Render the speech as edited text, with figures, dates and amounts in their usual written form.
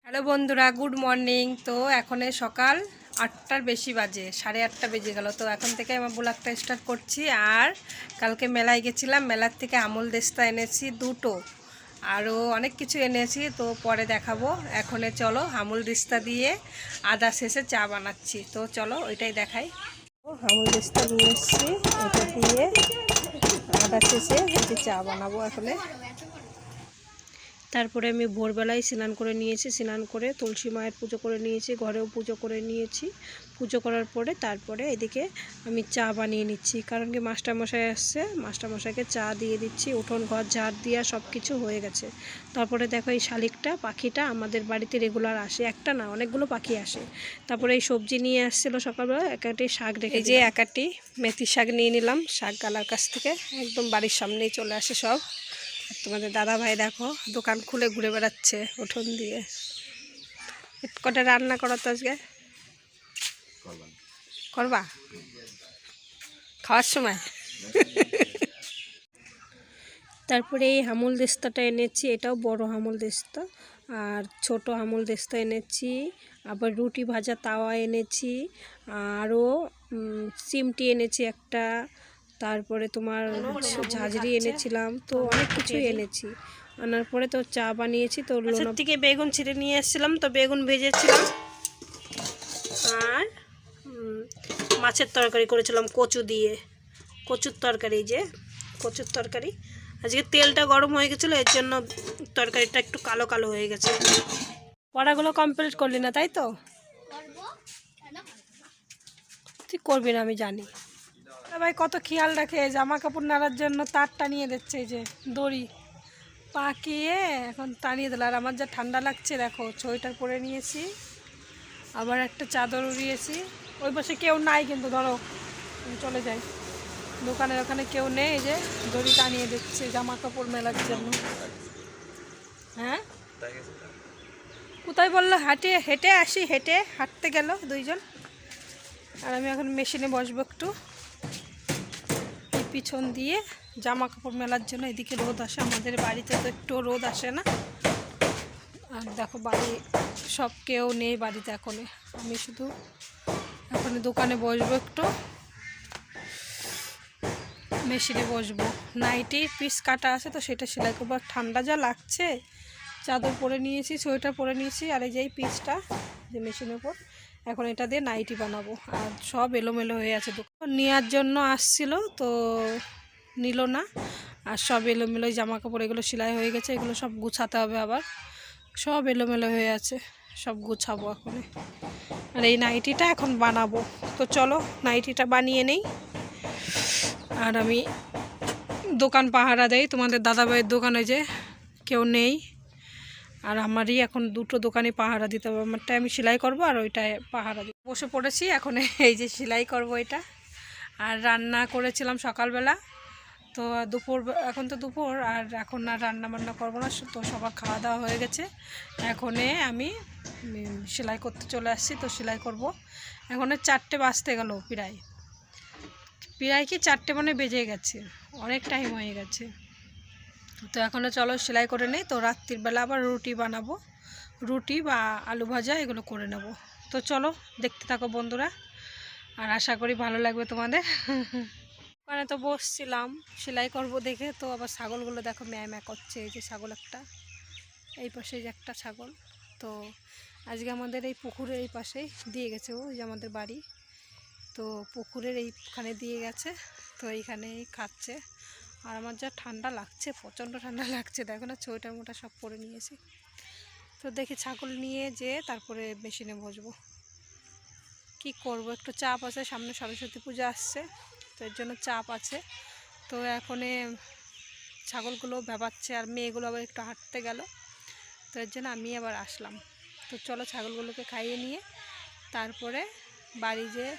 Hello বন্ধুরা, good morning. তো এখন সকাল 8টার বেশি বাজে, 8:30 বেজে গেল। তো এখন থেকে আমার ব্লগটা স্টার্ট করছি। আর কালকে মেলায় গেছিলাম, মেলার থেকে আমুল দেস্তা এনেছি দুটো, আরও অনেক কিছু এনেছি, তো পরে দেখাবো। এখন চলো আমুল দিস্তা দিয়ে আদা শেষে চা বানাচ্ছি, তো চলো ওইটাই দেখাই। আমুল দিস্তা নিয়ে এসেছি, এটা দিয়ে আদা শেষে চা বানাবো এখন। তারপরে আমি ভোরবেলায় স্নান করে নিয়েছি, স্নান করে তুলসী মায়ের পুজো করে নিয়েছি, ঘরেও পুজো করে নিয়েছি। পুজো করার পরে তারপরে এদিকে আমি চা বানিয়ে নিচ্ছি, কারণ কি মাস্টারমশাই আসছে, মাস্টারমশাইকে চা দিয়ে দিচ্ছি। উঠোন ঘর ঝাড় দিয়া সব কিছু হয়ে গেছে। তারপরে দেখো এই শালিকটা পাখিটা আমাদের বাড়িতে রেগুলার আসে, একটা না অনেকগুলো পাখি আসে। তারপরে এই সবজি নিয়ে আসছিলো সকালবেলা, একাটি শাক রেখে, এই যে একাটি মেথি শাক নিয়ে নিলাম শাক গালার কাছ থেকে, একদম বাড়ির সামনেই চলে আসে সব। তোমাদের দাদা ভাই দেখো দোকান খুলে ঘুরে বেড়াচ্ছে উঠোন দিয়ে। কটা রান্না করো তো আজকে? করবা খাওয়ার সময়? তারপরে এই হামুল দেস্তাটা এনেছি, এটাও বড় হামুল দেস্তা। আর ছোট হামুল দেস্তা এনেছি। আবার রুটি ভাজা তাওয়া এনেছি। আরও চিমটি এনেছি একটা। তারপরে তোমার ঝাঁঝরি এনেছিলাম, তো অনেক কিছুই এনেছি। আনার পরে তো চা বানিয়েছি। তো লোনা থেকে বেগুন ছিঁড়ে নিয়ে এসেছিলাম, তো বেগুন ভেজেছিলাম। আর মাছের তরকারি করেছিলাম কচু দিয়ে, কচুর তরকারি, যে কচুর তরকারি। আজকে তেলটা গরম হয়ে গেছিলো, এর জন্য তরকারিটা একটু কালো কালো হয়ে গেছে। পড়াগুলো কমপ্লিট করলি না তাই তো? তুই করবি না আমি জানি। ভাই কত খেয়াল রাখে, জামা কাপড় নাড়ার জন্য তার টানিয়ে দিচ্ছে, এই যে দড়ি পাকিয়ে এখন টানিয়ে দিল। আর আমার যা ঠান্ডা লাগছে দেখো, সোয়েটার পরে নিয়েছি, আবার একটা চাদর উড়িয়েছি। ওই পাশে কেউ নাই কিন্তু, ধরো চলে যাই, দোকানের ওখানে কেউ নেই, এই যে দড়ি টানিয়ে দিচ্ছে জামা কাপড় মেলার জন্য। হ্যাঁ কোথায় বললো? হেঁটে আসি, হাঁটতে গেল দুইজন। আর আমি এখন মেশিনে বসবো একটু, পিছন দিয়ে জামা কাপড় মেলার জন্য। এদিকে রোদ আসে, আমাদের বাড়িতে তো একটু রোদ আসে না। আর দেখো বাড়ি সব কেউ নেই বাড়িতে এখন, আমি শুধু এখন দোকানে বসবো, একটু মেশিনে বসবো। নাইটির পিস কাটা আছে, তো সেটা সেলাই করবো। ঠান্ডা যা লাগছে, চাদর পরে নিয়েছি, সোয়েটার পরে নিয়েছি। আর এই যে এই পিসটা যে মেশিনের উপর, এখন এটা দিয়ে নাইটি বানাবো। আর সব এলোমেলো হয়ে আছে, দোকান নেওয়ার জন্য আসছিল তো নিল না। আর সব এলোমেলো জামা কাপড়, এগুলো সেলাই হয়ে গেছে, এগুলো সব গুছাতে হবে আবার। সব এলোমেলো হয়ে আছে, সব গুছাবো এখন। আর এই নাইটিটা এখন বানাবো, তো চলো নাইটিটা বানিয়ে নেই। আর আমি দোকান পাহারা দেই, তোমাদের দাদাভাইয়ের দোকানে যে কেউ নেই। আর আমারই এখন দুটো দোকানে পাহারা দিতে হবে, আমারটা আমি সেলাই করব আর ওইটায় পাহারা দিব। বসে পড়েছি এখন, এই যে সেলাই করব এটা। আর রান্না করেছিলাম সকালবেলা, তো দুপুর, এখন তো দুপুর, আর এখন আর রান্না বান্না করবো না, তো সবার খাওয়া দাওয়া হয়ে গেছে। এখন আমি সেলাই করতে চলে আসছি, তো সেলাই করব। এখন 4টে বাজতে গেল, প্রায় কি 4টে মানে বেজে গেছে, অনেক টাইম হয়ে গেছে। তো এখনও চলো সেলাই করে নেই, তো রাত্রির বেলা আবার রুটি বানাবো, রুটি বা আলু ভাজা এগুলো করে নেব। তো চলো দেখতে থাকো বন্ধুরা, আর আশা করি ভালো লাগবে তোমাদের। ওখানে তো বসছিলাম সেলাই করব দেখে, তো আবার ছাগলগুলো দেখো ম্যাঁ ম্যাঁ করছে। এই যে ছাগল একটা, এই পাশে যে একটা ছাগল। তো আজকে আমাদের এই পুকুরের এই পাশেই দিয়ে গেছে, ও যে আমাদের বাড়ি, তো পুকুরের এইখানে দিয়ে গেছে, তো এইখানেই খাচ্ছে। আর আমার যা ঠান্ডা লাগছে, প্রচণ্ড ঠান্ডা লাগছে, দেখো না সোয়েটার মোটা সব পরে নিয়েছি। তো দেখি ছাগল নিয়ে যে তারপরে মেশিনে বসবো। কি করব, একটু চাপ আছে, সামনে সরস্বতী পূজা আসছে, তো এর জন্য চাপ আছে। তো এখন ছাগলগুলো ভেবাচ্ছে, আর মেয়েগুলো আবার একটু হাঁটতে গেল, তো এর জন্য আমি আবার আসলাম। তো চলো ছাগলগুলোকে খাইয়ে নিয়ে তারপরে বাড়ি যেয়ে